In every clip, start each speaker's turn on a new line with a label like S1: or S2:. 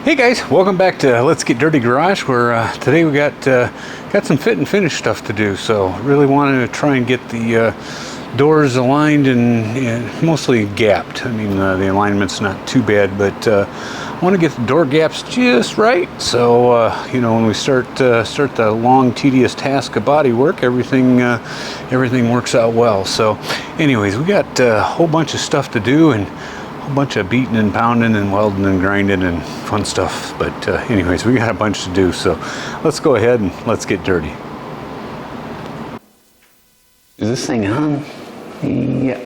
S1: Hey guys, welcome back to Let's Get Dirty Garage, where today we got some fit and finish stuff to do. So really wanted to try and get the doors aligned and mostly gapped. I mean, the alignment's not too bad, but I want to get the door gaps just right. So you know, when we start the long, tedious task of body work, everything works out well. So, anyways, we got a whole bunch of stuff to do and a bunch of beating and pounding and welding and grinding and fun stuff. But anyways, we got a bunch to do. So let's go ahead and let's get dirty. Is this thing on? Yeah.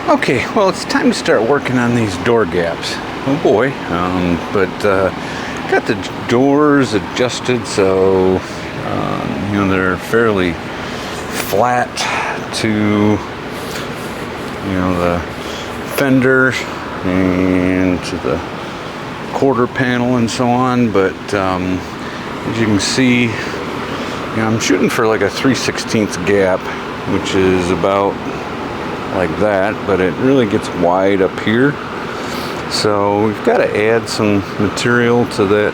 S1: Okay, well, it's time to start working on these door gaps. Oh boy, but got the doors adjusted so you know, they're fairly flat to, you know, the fender and to the quarter panel and so on. But as you can see, you know, I'm shooting for like a 3/16 gap, which is about like that, but it really gets wide up here. So we've got to add some material to that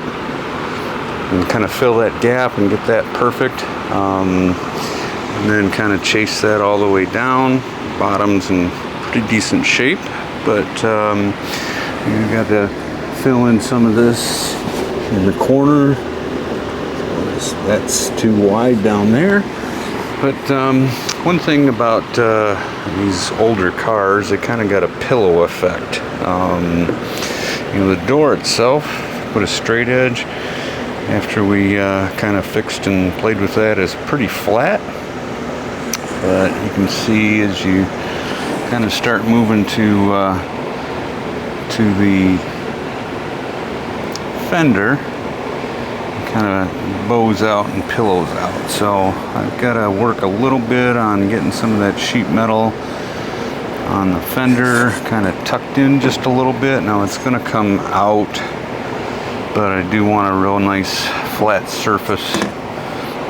S1: and kind of fill that gap and get that perfect, and then kind of chase that all the way down. Bottom's in pretty decent shape, but you've got to fill in some of this in the corner. That's too wide down there. But one thing about these older cars, they kind of got a pillow effect. You know, the door itself, put a straight edge, after we kind of fixed and played with that, is pretty flat. But you can see as you kind of start moving to the fender, kind of bows out and pillows out. So I've got to work a little bit on getting some of that sheet metal on the fender kind of tucked in just a little bit. Now it's going to come out, but I do want a real nice flat surface,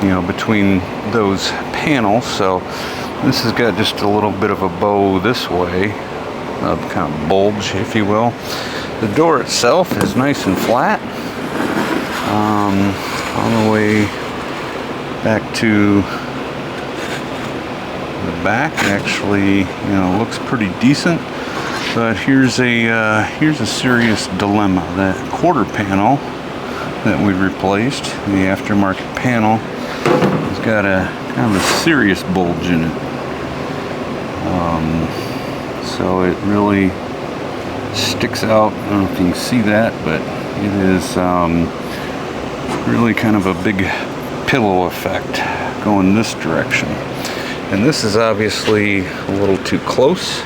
S1: you know, between those panels. So this has got just a little bit of a bow this way, a kind of bulge, if you will. The door itself is nice and flat. On the way back to the back, actually, you know, looks pretty decent. But here's a serious dilemma. That quarter panel that we replaced, the aftermarket panel, has got a kind of a serious bulge in it. So it really sticks out. I don't know if you can see that, but it is really kind of a big pillow effect going this direction. And this is obviously a little too close.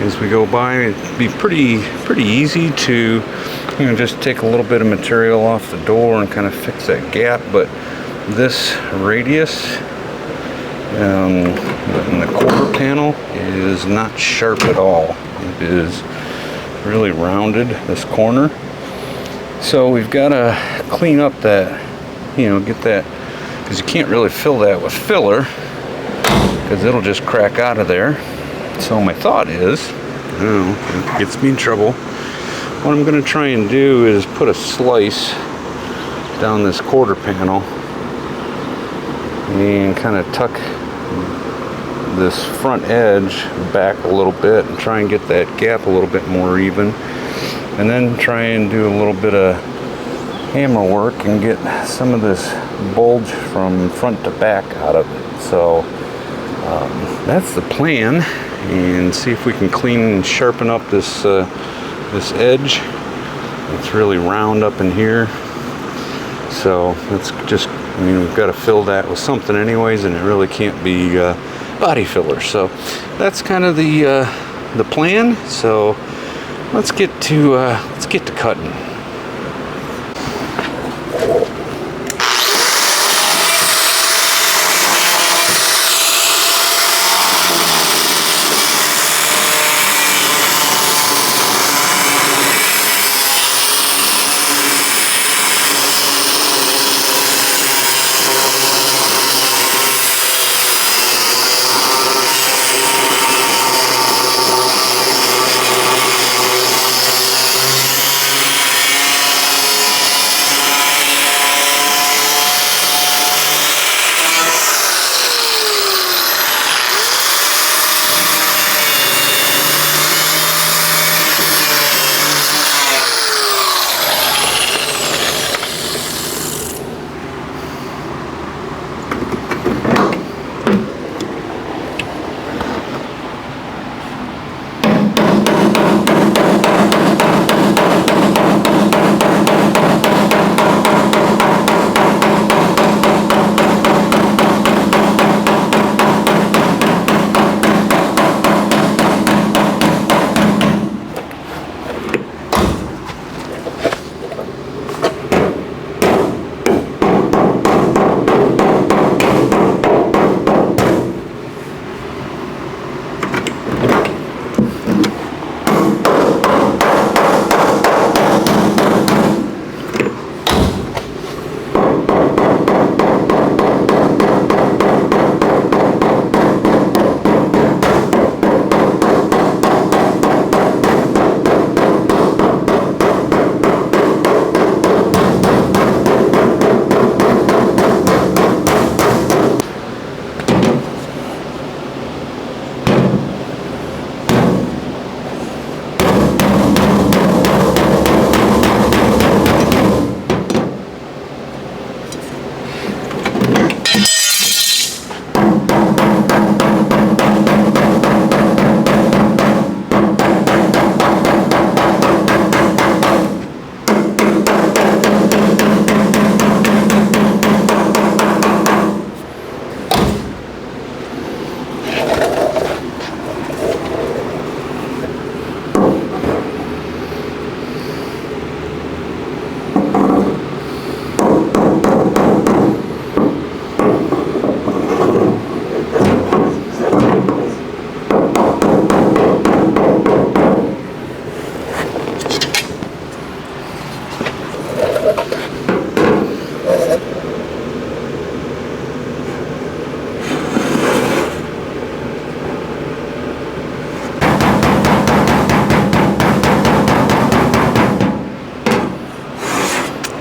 S1: As we go by, it'd be pretty easy to, you know, just take a little bit of material off the door and kind of fix that gap. But this radius in the quarter panel is not sharp at all. It is really rounded, this corner. So we've got to clean up that, you know, get that, because you can't really fill that with filler because it'll just crack out of there. So my thought is, it gets me in trouble. What I'm going to try and do is put a slice down this quarter panel and kind of tuck this front edge back a little bit and try and get that gap a little bit more even. And then try and do a little bit of hammer work and get some of this bulge from front to back out of it. So that's the plan, and see if we can clean and sharpen up this this edge It's really round up in here. So let's just, I mean, we've got to fill that with something anyways, and it really can't be body filler. So that's kind of the plan. So let's get to cutting.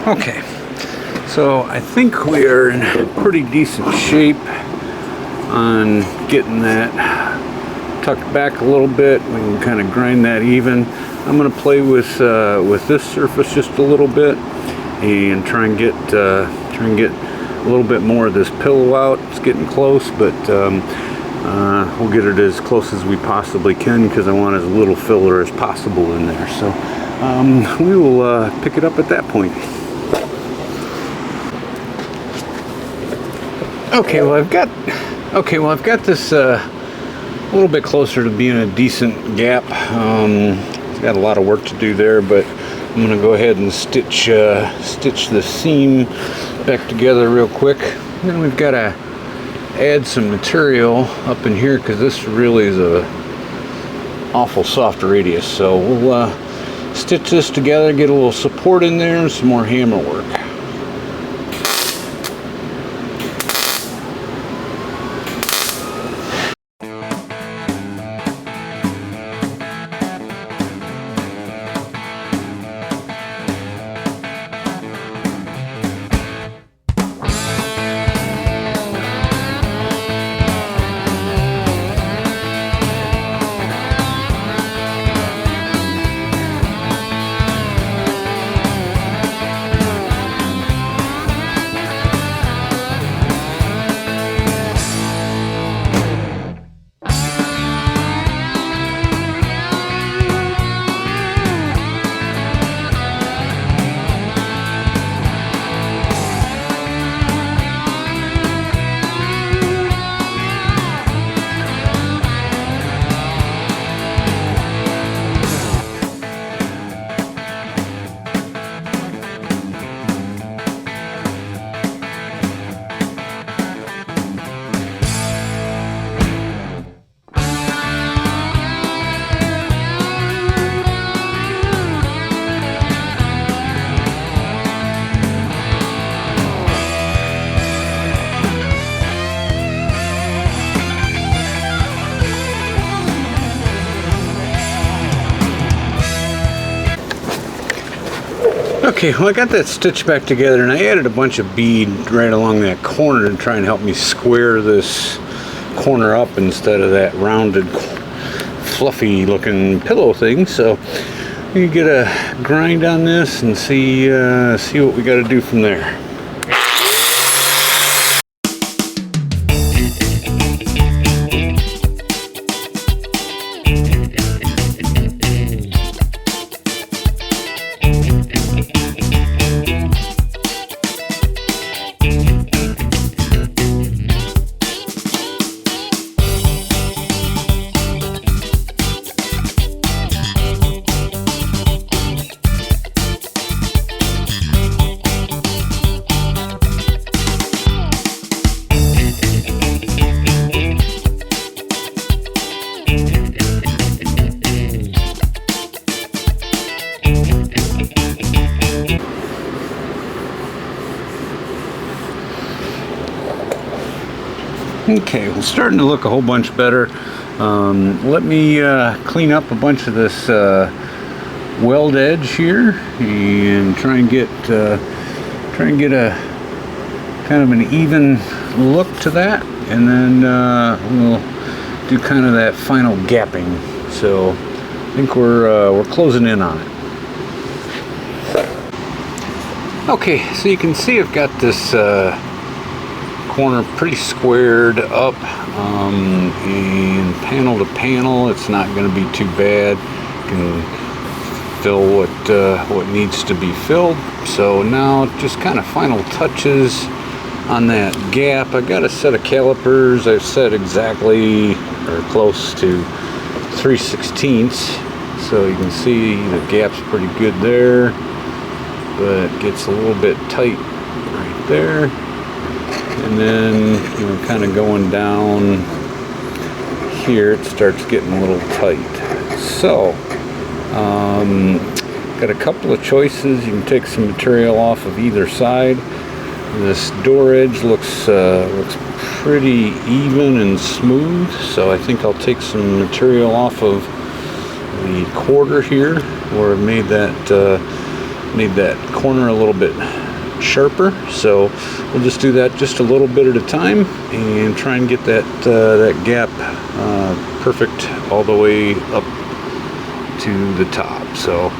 S1: Okay, so I think we are in pretty decent shape on getting that tucked back a little bit. We can kind of grind that even. I'm going to play with this surface just a little bit and try and get a little bit more of this pillow out. It's getting close, but we'll get it as close as we possibly can because I want as little filler as possible in there. So we will pick it up at that point. Okay, well I've got this a little bit closer to being a decent gap. It's got a lot of work to do there, but I'm gonna go ahead and stitch the seam back together real quick. And then we've got to add some material up in here because this really is a awful soft radius. So we'll stitch this together, get a little support in there, and some more hammer work. Okay, well I got that stitched back together, and I added a bunch of bead right along that corner to try and help me square this corner up instead of that rounded, fluffy looking pillow thing. So you get a grind on this and see what we got to do from there. Okay, well, starting to look a whole bunch better. Let me clean up a bunch of this weld edge here and try and get a kind of an even look to that, and then we'll do kind of that final gapping. So I think we're closing in on it. Okay, so you can see I've got this corner pretty squared up, and panel to panel it's not going to be too bad. You can fill what needs to be filled. So now just kind of final touches on that gap. I got a set of calipers I've set exactly or close to 3/16, so you can see the gap's pretty good there, but it gets a little bit tight right there. And then, you know, kind of going down here, it starts getting a little tight. So, got a couple of choices. You can take some material off of either side. This door edge looks pretty even and smooth, so I think I'll take some material off of the quarter here, where I've made that corner a little bit sharper. So we'll just do that just a little bit at a time and try and get that gap perfect all the way up to the top. So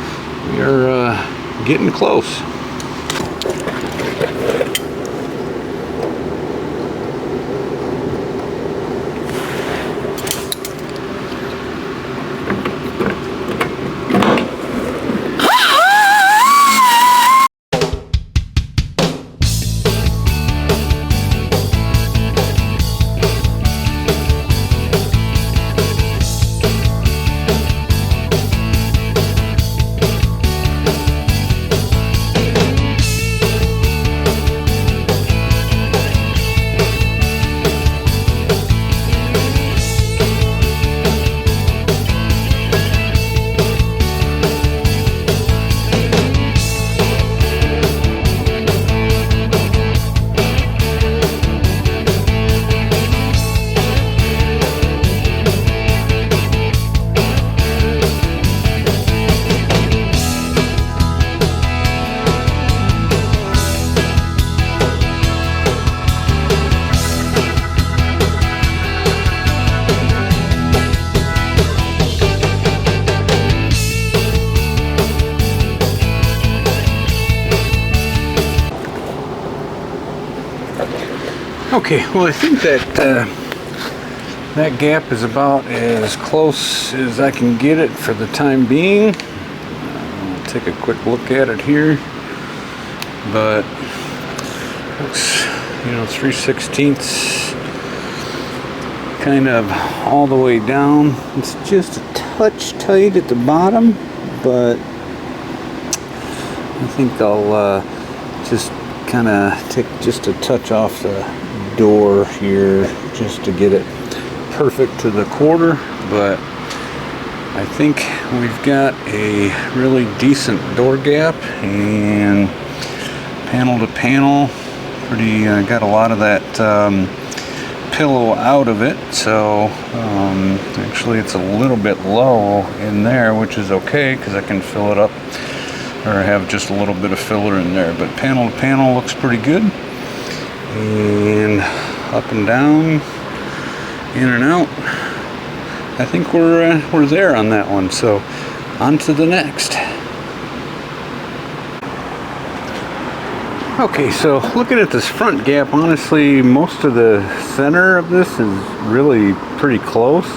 S1: we are getting close. Okay, well I think that that gap is about as close as I can get it for the time being. I'll take a quick look at it here, but looks, you know, 3/16 kind of all the way down. It's just a touch tight at the bottom, but I think I'll just kind of take just a touch off the door here just to get it perfect to the quarter. But I think we've got a really decent door gap, and panel to panel pretty got a lot of that pillow out of it. So actually it's a little bit low in there, which is okay because I can fill it up or have just a little bit of filler in there. But panel to panel looks pretty good. And up and down, in and out. I think we're there on that one. So on to the next. Okay, so looking at this front gap, honestly, most of the center of this is really pretty close.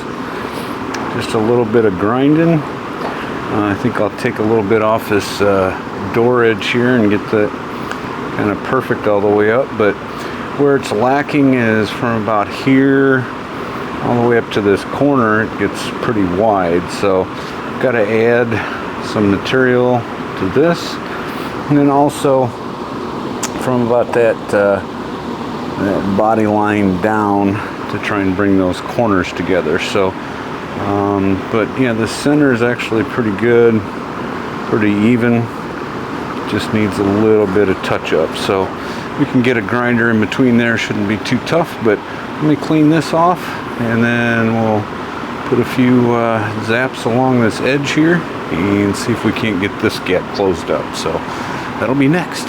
S1: Just a little bit of grinding. I think I'll take a little bit off this door edge here and get that kind of perfect all the way up. But where it's lacking is from about here all the way up to this corner. It gets pretty wide, so I've got to add some material to this, and then also from about that body line down to try and bring those corners together. So but yeah, the center is actually pretty good, pretty even, just needs a little bit of touch up. So we can get a grinder in between there, shouldn't be too tough. But let me clean this off, and then we'll put a few zaps along this edge here and see if we can't get this gap closed up. So that'll be next.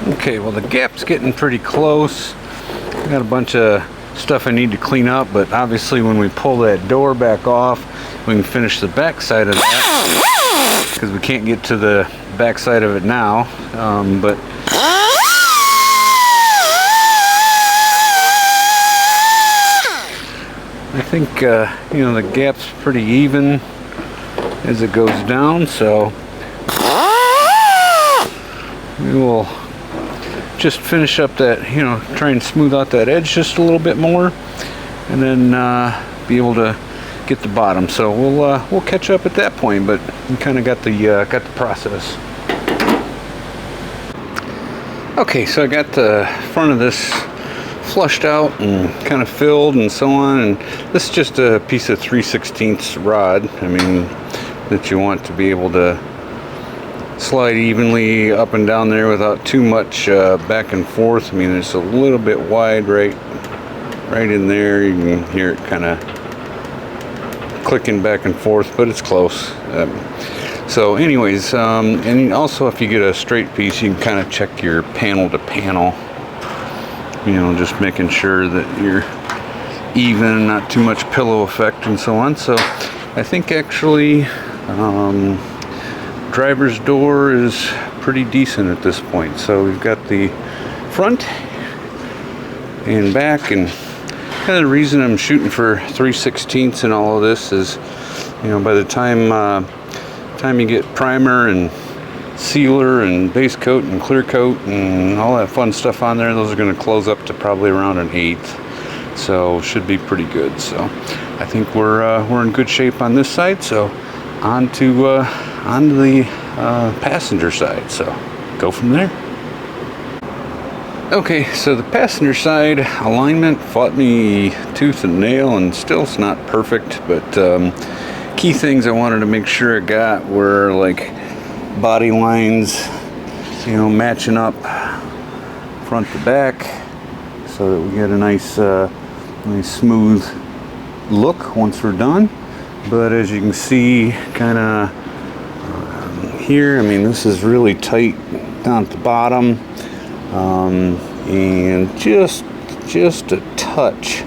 S1: Okay, well, the gap's getting pretty close. I got a bunch of stuff I need to clean up, but obviously when we pull that door back off, we can finish the back side of that, because we can't get to the back side of it now. But I think you know, the gap's pretty even as it goes down, so we will just finish up that, you know, try and smooth out that edge just a little bit more, and then be able to get the bottom. So we'll catch up at that point, but we kind of got the process. Okay, so I got the front of this flushed out and kind of filled and so on, and this is just a piece of 3/16 rod. I mean, that you want to be able to slide evenly up and down there without too much back and forth. I mean, it's a little bit wide right in there. You can hear it kind of clicking back and forth, but it's close. So anyways, and also if you get a straight piece, you can kind of check your panel to panel, you know, just making sure that you're even, not too much pillow effect and so on. So I think actually driver's door is pretty decent at this point. So we've got the front and back, and kind of the reason I'm shooting for 3/16 and all of this is, you know, by the time you get primer and sealer and base coat and clear coat and all that fun stuff on there, those are going to close up to probably around 1/8, so should be pretty good. So I think we're in good shape on this side. So on to the passenger side, so go from there. Okay, so the passenger side alignment fought me tooth and nail, and still it's not perfect, but key things I wanted to make sure I got were like body lines, you know, matching up front to back, so that we get a nice smooth look once we're done. But as you can see, kind of here, I mean, this is really tight down at the bottom, and just a touch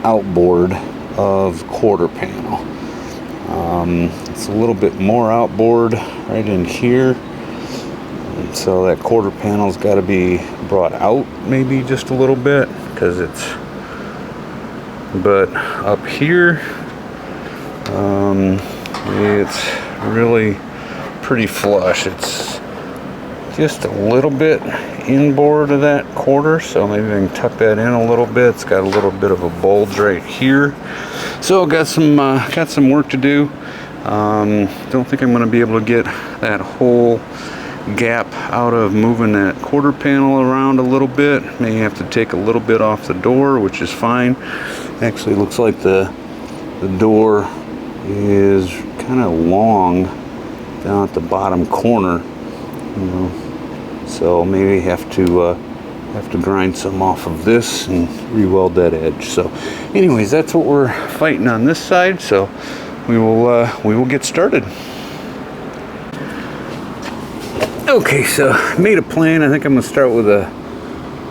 S1: outboard of quarter panel. It's a little bit more outboard right in here, and so that quarter panel's got to be brought out maybe just a little bit, because but up here it's really pretty flush. It's just a little bit inboard of that quarter, so maybe I can tuck that in a little bit. It's got a little bit of a bulge right here, so got some work to do. Don't think I'm going to be able to get that whole gap out of moving that quarter panel around a little bit. May have to take a little bit off the door, which is fine. Actually looks like the door is kind of long down at the bottom corner, you know, so maybe have to grind some off of this and re-weld that edge. So anyways, that's what we're fighting on this side, so we will get started. Okay, so made a plan. I think I'm gonna start with a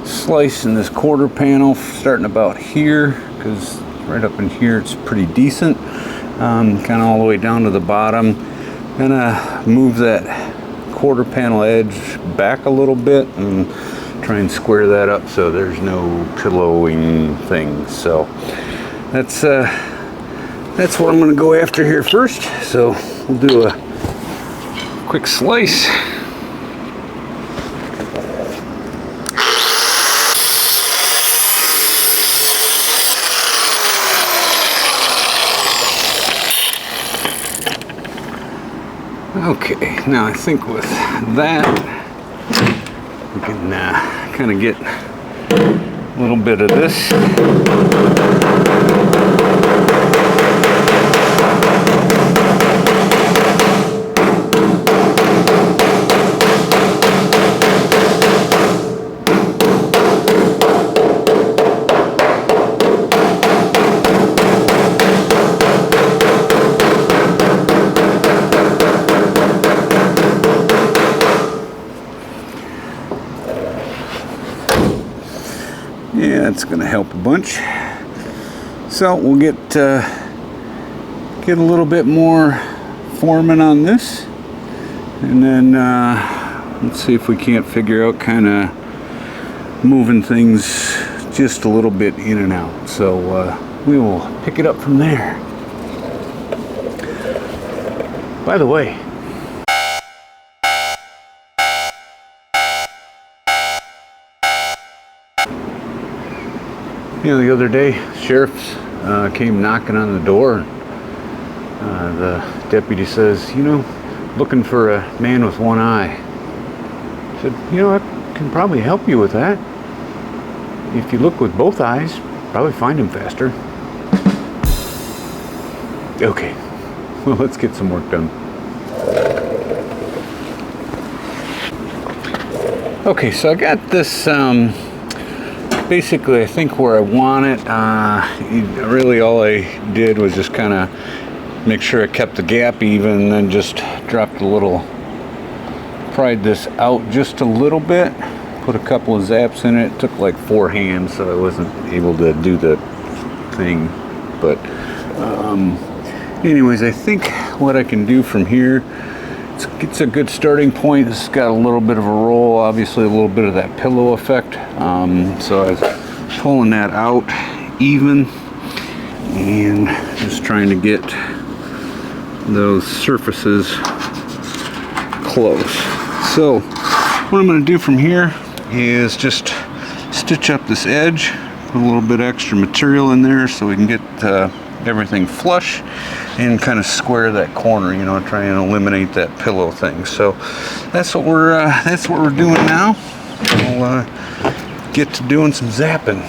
S1: slice in this quarter panel, starting about here, because right up in here it's pretty decent. Kind of all the way down to the bottom. Gonna move that quarter panel edge back a little bit and try and square that up so there's no pillowing things. So that's what I'm gonna go after here first. So we'll do a quick slice. Okay, now I think with that we can kind of get a little bit of this. Yeah, it's going to help a bunch. So we'll get a little bit more forming on this, and then let's see if we can't figure out kind of moving things just a little bit in and out. So we will pick it up from there. By the way, you know, the other day, sheriffs came knocking on the door. The deputy says, you know, looking for a man with one eye. I said, you know, I can probably help you with that. If you look with both eyes, probably find him faster. Okay, well, let's get some work done. Okay, so I got this basically, I think where I want it. Really all I did was just kind of make sure I kept the gap even, and then just dropped a little, pried this out just a little bit, put a couple of zaps in it. It took like 4 hands, so I wasn't able to do the thing, but anyways, I think what I can do from here, it's a good starting point. This has got a little bit of a roll, obviously a little bit of that pillow effect. So I was pulling that out even and just trying to get those surfaces close. So what I'm going to do from here is just stitch up this edge, put a little bit extra material in there so we can get everything flush and kind of square that corner, you know, try and eliminate that pillow thing. So that's what we're doing now. We'll get to doing some zapping.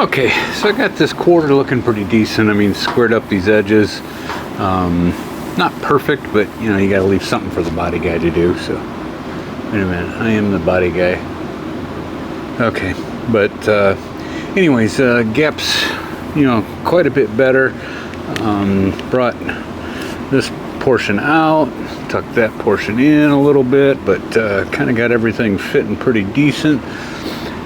S1: Okay, so I got this quarter looking pretty decent. I mean, squared up these edges. Not perfect, but you know, you got to leave something for the body guy to do. So, wait a minute, I am the body guy. Okay, but anyways, gaps, you know, quite a bit better. Brought this portion out, tucked that portion in a little bit, but kind of got everything fitting pretty decent.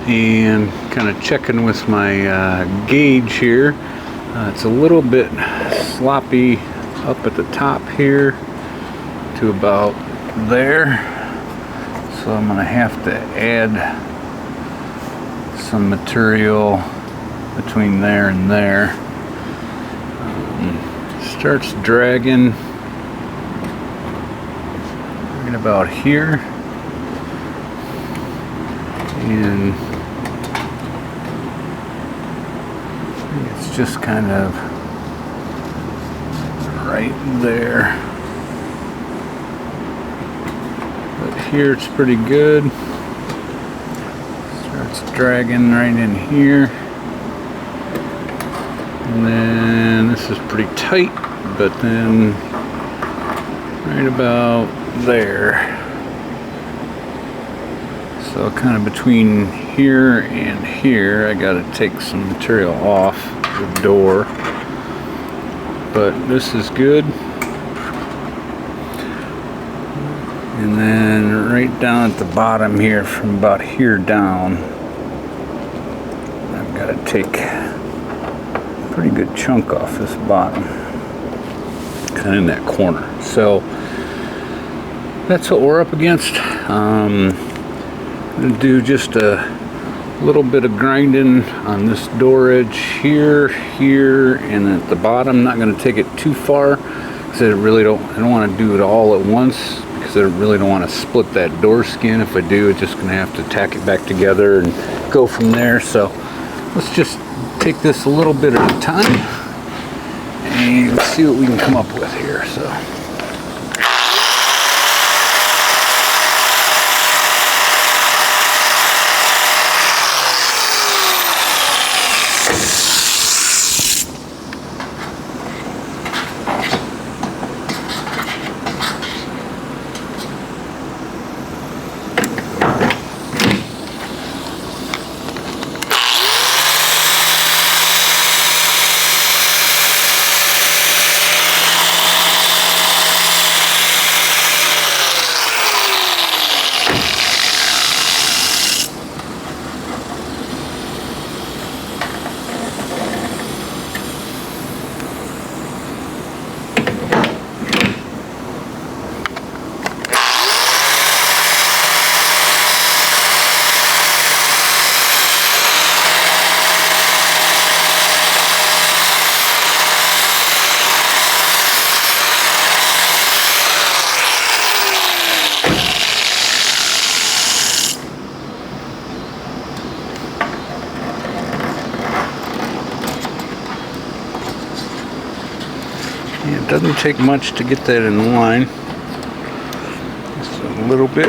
S1: And kind of checking with my gauge here. It's a little bit sloppy up at the top here to about there, so I'm gonna have to add some material between there and there. Starts dragging right about here, and it's just kind of right there. But here it's pretty good. Starts dragging right in here. And then this is pretty tight, but then right about there. So kind of between here and here, I got to take some material off the door. But this is good. And then right down at the bottom here, from about here down, I've got to take a pretty good chunk off this bottom, kind of in that corner. So that's what we're up against. I'm going to do just a little bit of grinding on this door edge here, and at the bottom. Not going to take it too far because I don't want to do it all at once, because I really don't want to split that door skin. If I do, it's just going to have to tack it back together and go from there. So let's just take this a little bit at a time and see what we can come up with here. So. It doesn't take much to get that in line. Just a little bit.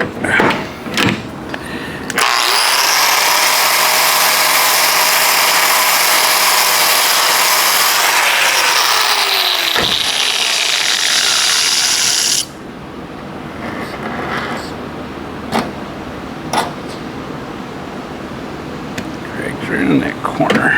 S1: Drags right in that corner.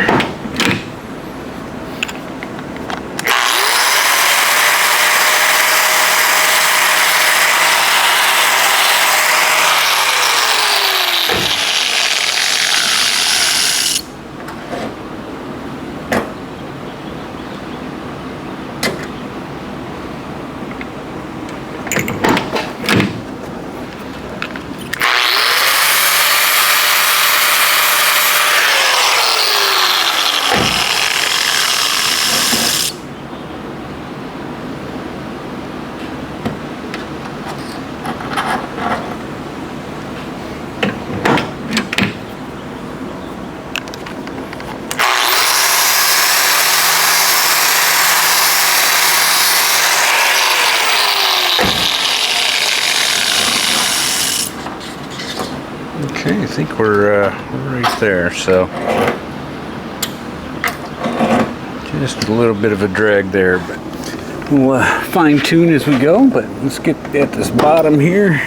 S1: Okay, I think we're right there. So Just a little bit of a drag there, but we'll fine tune as we go. But let's get at this bottom here.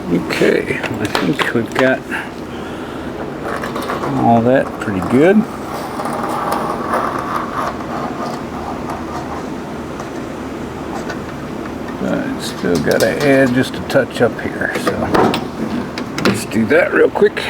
S1: Okay, I think we've got all that pretty good. But still got to add just a touch up here, so let's do that real quick.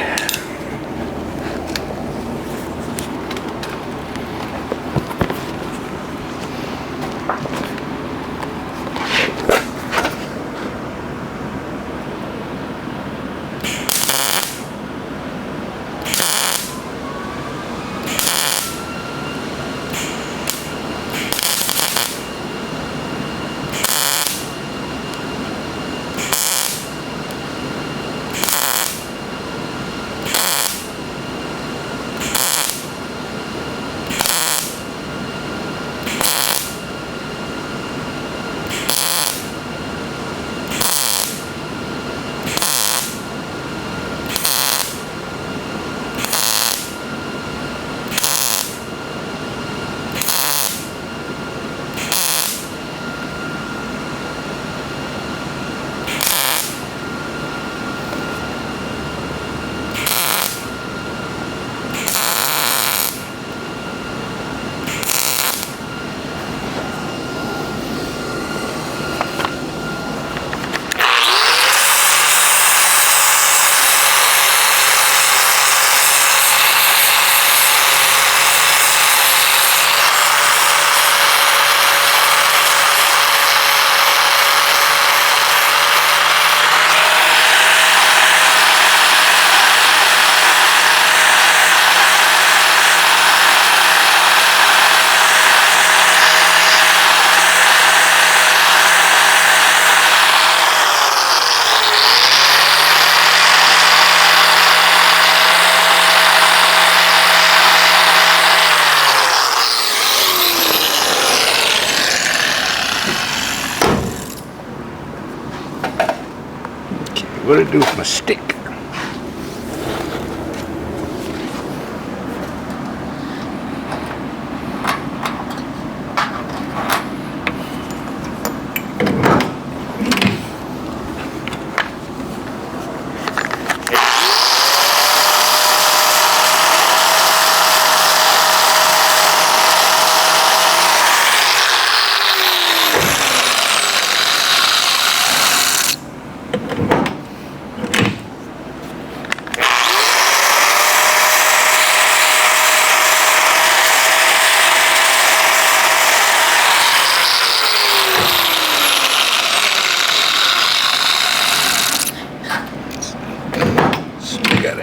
S1: What did I do with my stick?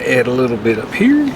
S1: Add a little bit up here.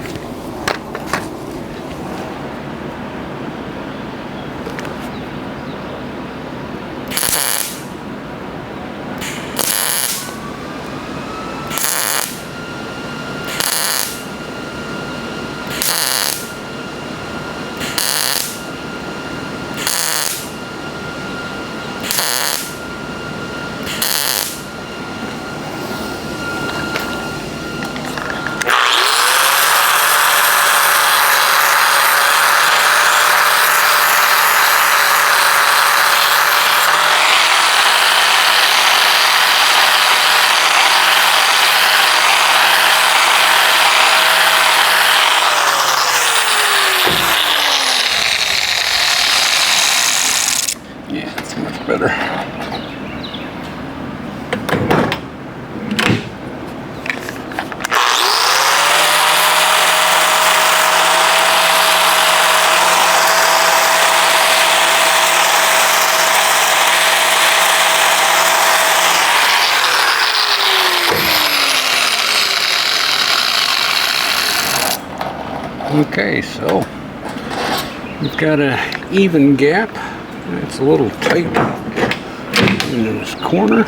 S1: better. Okay, so we've got an even gap. It's a little tight in this corner.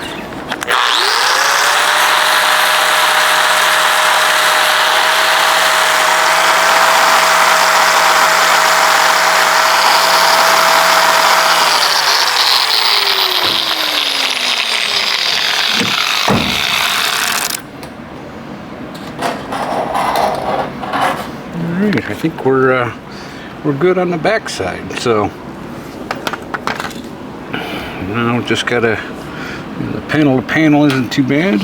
S1: Alright, I think we're good on the back side. So now just gotta, the panel to panel isn't too bad.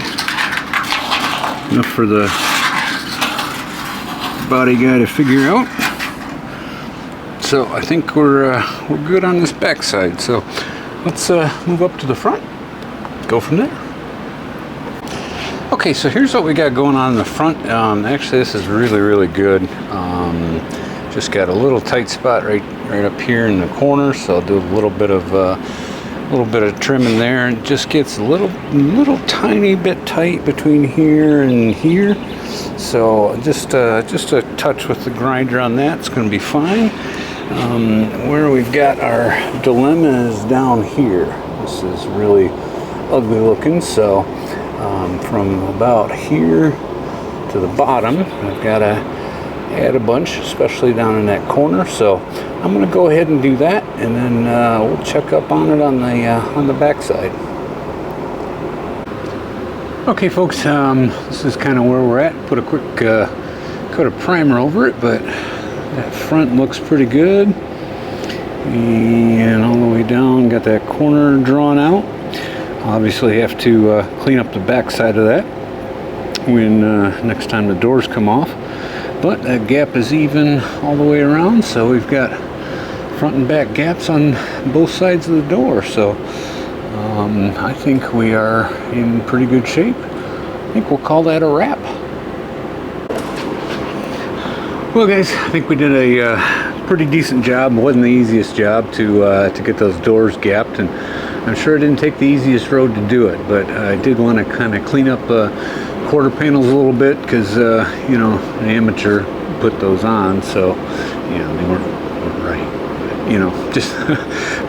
S1: Enough for the body guy to figure out. So I think we're good on this back side. So let's move up to the front. Go from there. Okay, so here's what we got going on in the front. Actually, this is really good. Just got a little tight spot right up here in the corner, so I'll do a little bit of trimming there, and it just gets a little tiny bit tight between here and here. So just a touch with the grinder on that. It's going to be fine. Where we've got our dilemma is down here. This is really ugly looking. So from about here to the bottom, I've got to add a bunch, especially down in that corner. So I'm going to go ahead and do that, and then we'll check up on it on the back side. Okay, folks, this is kind of where we're at. Put a quick coat of primer over it, but that front looks pretty good. And all the way down, got that corner drawn out. Obviously have to clean up the back side of that when next time the doors come off. But that gap is even all the way around, so we've got front and back gaps on both sides of the door. So I think we are in pretty good shape. I think we'll call that a wrap. Well, guys, I think we did a pretty decent job. It wasn't the easiest job to get those doors gapped, and I'm sure it didn't take the easiest road to do it, but I did want to kind of clean up quarter panels a little bit, because you know, an amateur put those on, so you know, they weren't right, but, you know, just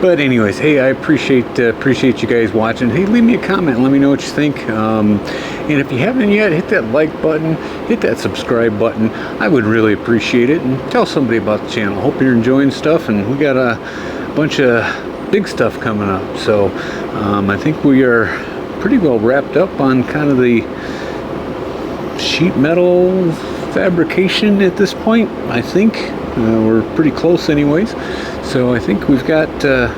S1: but anyways, hey, I appreciate you guys watching. Hey, leave me a comment, let me know what you think, and if you haven't yet, hit that like button, hit that subscribe button. I would really appreciate it, and tell somebody about the channel. Hope you're enjoying stuff, and we got a bunch of big stuff coming up. So I think we are pretty well wrapped up on kind of the sheet metal fabrication at this point. I think we're pretty close anyways. So I think we got to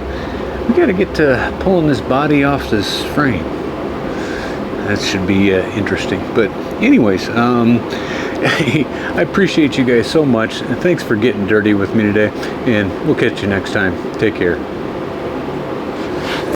S1: get to pulling this body off this frame. That should be interesting. But anyways, I appreciate you guys so much, and thanks for getting dirty with me today, and we'll catch you next time. Take care.